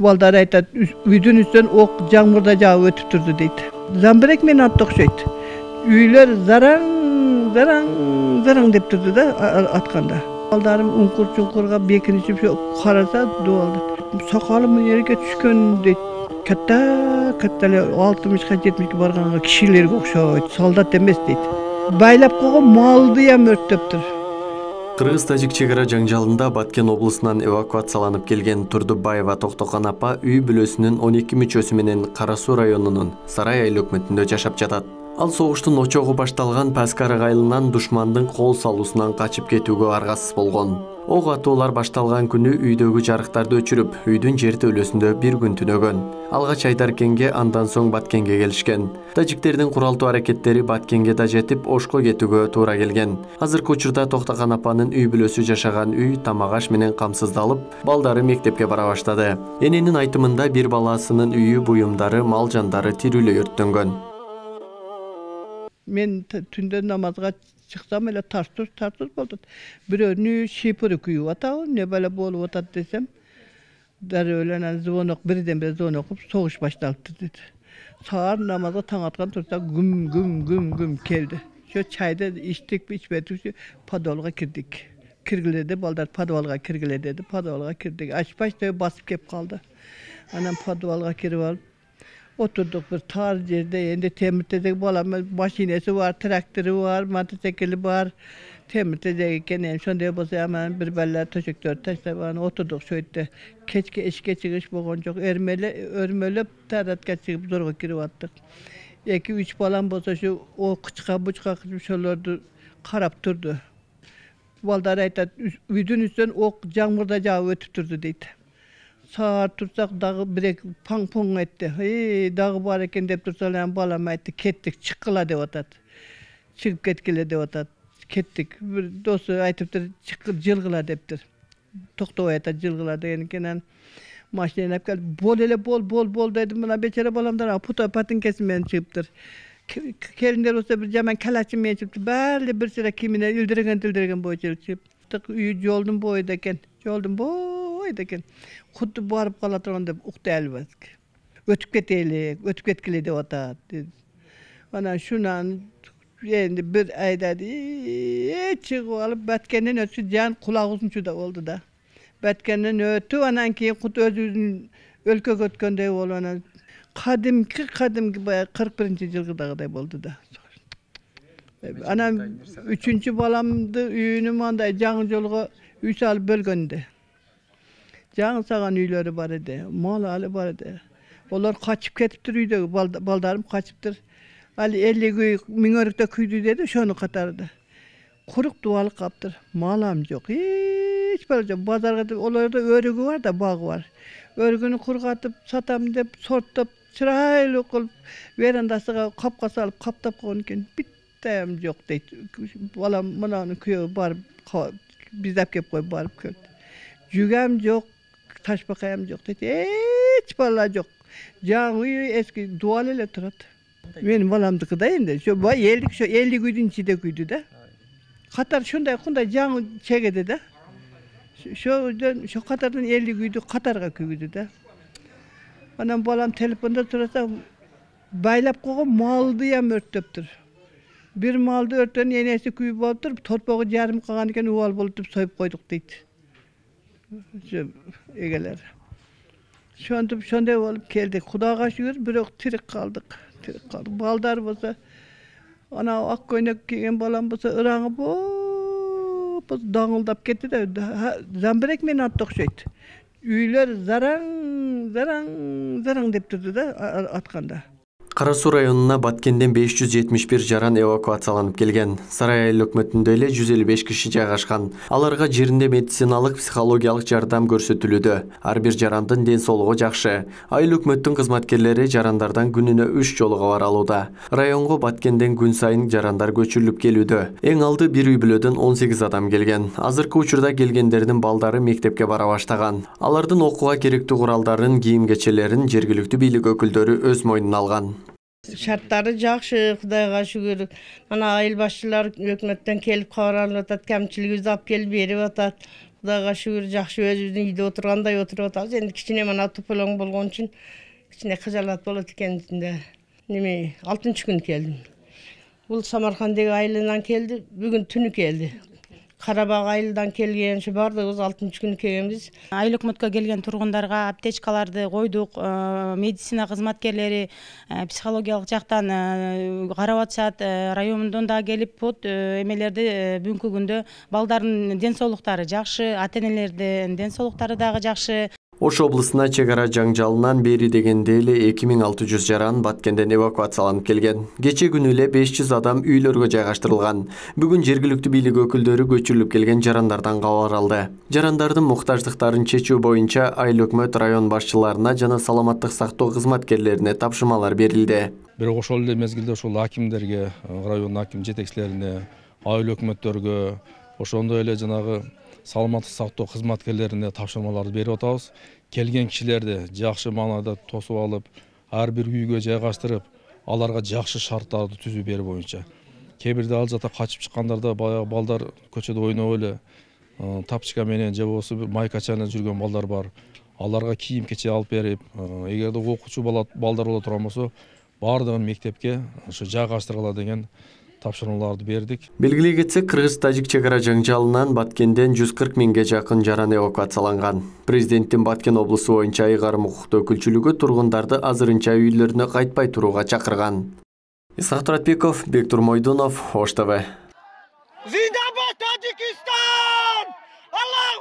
Balдар aytат, үйдün üstünden ok жаңбырда жаап өтүп турду дейт. Замбирек мени атты окшойт. Үйлөр зараң деп турду да атканда. Балдарым уңкур-чуңкурга бекинишип караса дуалды. Сакалым жерге түшкөн дейт. Katta эле 60-га 70-ге барганга кишилерге окшойт. Солдат эмес дейт. Байлап койгон малдыям өрттөптүр. Кыргыз-тажик чегара жаңжалында Баткен облусунан эвакуацияланып келген Турдубаева Токтокан апа үй бүлөсүнүн 12 мүчөсү менен Кара Суу районунун Сарай айыл өкмөтүндө жашап жатат. Ал согуштун очогу башталган Паскар айылынан душмандын кол салуусунан качып кетүүгө аргасыз болгон. Ок атуулар башталган күнү үйдөгү жарыктарды өчүрүп, үйдүн жер төлөсүндө bir күн түнөгөн. Алгач Айдаркенге, андан соң Баткенге келишкен. Тажиктердин куралдуу аракеттери Баткенге да жетип, Ошко кетүүгө туура келген. Азыркы учурда Токтоган апанын үй бүлөсү жашаган үй тамак аш менен камсыздалып, балдары мектепке бара баштады. Эненин айтымында бир баласынын үйү, буюмдары, мал жандары тирүүлөй өрттөнгөн. Мен түндө намазга чыксам эле тартус болду. Бирөөнү шипыры күйүп атабы, не бала болуп атат десем, дароо эле звонок бирден-бир звонок окуп, согуш башталыпты деди. Саар намазга таң аткан турса гүм келди. Şu çayda içtik mi içmedik, podolga kirdik. Kirgiledi, balдар podolga kirgile dedi, podolga kirdik. Açpaç basıp kep kaldı. Anam podolga kirip alıp oturduk bir tar yerde, endi temirtedek balamız maşinesi var, traktörü var, motosikli var. Temirtedeyken en şonda bolsa hemen bir beller töşektör taşlap oturduk şöyle. Keçke eşke çıkış bolgon jok, örmelep taratga çıkıp zorga kirip attık. 2-3 balam bolsa şu o kıçka buçka şolordu karap turdu. Balдар aytat, үйдүн üstünden ok жаңбырда жаап өтүп турду дейт. Саар турсак дагы бирек паң-поң айтты. Дагы бар экен деп турсалар балам айтты, кеттик, чыккыла деп атат. Чыгып кеткиле деп атат. Кеттик. Бир досу айтыптыр, чыккыр жылгыла дептир. Токтобой айтат, жылгыла деген экен. Машинаны алып келип, бол эле бол дедим. Мына бечара баламдар пута патинкеси менен чыгыптыр. Келиндер болса bir жаман калачы менен чыгыптыр. Баары бир сыра кимине илдиреген бойча чыгып. Үй жолдун бойда экен. Жолдун бойда экен. Худду барып кала турган деп уктай албайт. Өтүп кеткиле деп атат. Анан шунан endi bir aydadı, çıkıp alıp Batkenden ötü can kulağızınçı da oldu da. Batkenden ötü anan ki kut özünün өлкө götkönde olan kadimki 41. yılgıdağıday oldu da. Anam 3. balamdı üyünü manday жаңы жолго үй салып bölgöndü. Жаңы саган үйлөрү бар эди, мал алы бар эди. Олар качып кетиптир үйдөгү, балдарым качыптыр. Ali 50 güy Miңörükte küydü dedi, şonu katardı. Kuruk duvalı kaptır, malam yok, hiç böyle yok. Bazarda olarda örgü var da bağ var. Örgünü kurgatıp satam dep sortup çıraylı kılıp verandasıga kapka salıp kaptap koyarken bittem yok deydi. Balam mınanın köyü barıp bizdep kep koyup barıp köldü. Jügem yok, taşbakayam yok dedi. Hiç bala yok. Жаңы eski dual ile turat. Benim balamdıkı da endi. Şu 50 güydün içinde güydü de. Katar şunday жаңы çekedi de. Şu Katar'dan 50 güydü Katar'a güydü de. Anam balam telefonda turasa baylap koyup maldıyam örtöptür. Bir maldı örtön enesi kuyup oluptur, torpağı jarım kalgan eken uval bolup soyup koyduk deydi. Şu egeler. Şonday olup keldik. Kudağa şükür birok tirik kaldık. Baldar bolsa ana ak koynak kiygen balam bolsa ırağın boz dağıldap ketdi de Zambrek meni atты okşoyt. Üylör zaraң деп turdu da atkanda. Кара Суу районуна Баткенден 571 жаран эвакуацияланып келген. Сарай айыл өкмөтүндө эле 155 киши жайгашкан. Аларга жеринде медициналык, психологиялык жардам көрсөтүлүүдө. Ар бир жарандын ден соолугу жакшы. Айыл өкмөттүн кызматкерлери жарандардан күнүнө 3 жолу кабар алууда. Районго Баткенден күн сайын жарандар көчүрүлүп келүүдө. Эң алды бир үй бүлөдөн 18 адам келген. Азыркы учурда келгендердин балдары мектепке бара баштаган. Алардын окууга керектүү куралдарын, кийим кечелерин жергиликтүү бийлик өкүлдөрү өз мойнуна алган. Şartları жақсы, Құдайға шүгір. Ана айыл башчылар өкмөттөн келип кабар алып атат, кемчилигибизди алып келип берип атат. Kudayga şükür jakşı özübüzdün үйdө отургандай отуруп атабыз. Эndi кичине мына тупалоң болгон үчүн кичине кыжалат болот экен. Неме 6-чы күн келдим. Бул Самаркандагы айылынан келди, бүгүн түнү келди. Карабаг айылдан келген, ушу бардыгыбыз 6-чы күн келгенбиз. Айыл өкмөткө келген тургундарга аптечкаларды койдук, медицина кызматкерлери психологиялык жактан карап атышат, райондон да келип вот эмелерди бүгүнкү күндө балдардын ден соолуктары жакшы, ата-энелердин ден соолуктары дагы жакшы. Ош облысына чегара жаңжалынан бери дегенде эле 2600 жаран Баткенден эвакуацияланып келген. Кече күнү эле 500 адам үйлөргө жайгаштырылган. Бүгүн жергиликтүү бийлик өкүлдөрү көчүрүлүп келген жарандардан кабар алды. Жарандардын муктаждыктарын чечүү боюнча айыл өкмөт район башчыларына жана саламаттык сактоо кызматкерлерине тапшырмалар берилди. Бирок ошол эле мезгилде ошол акимдерге, район аким жетекчилерине, айыл өкмөттөргө, ошондой эле жанагы саламаттык сактоо кызматкерлерине тапшырмаларды берип атабыз. Келген кишилерди жакшы маанада тосуп алып, ар бир үйгө жайгаштырып, аларга жакшы шарттарды түзүү берүү боюнча. Кээ бирде ал жакта качып чыккандарда баягы балдар көчөдө ойноп эле тапчика менен же болбосо майкача менен жүргөн балдар бар. Аларга кийим кече алып берип, эгерде окуучу балдар боло турган болсо, баардыгын мектепке ошо жайгаштыргыла деген тапшырмаларды бердик. Белгилей кетсек, кыргыз-тажик чегара жаңжалынан Баткенден 140 миңге жакын жаран эвакуацияланган. Президенттин Баткен облусу боюнча ыйгарым укуктуу өкүлчүлүгү тургундарды азырынча үйлөрүнө кайтпай турууга чакырган. Исхак Туратбеков, Бектур Мойдунов, Ош ТВ. Зиндабад Таджикистан! Аллаху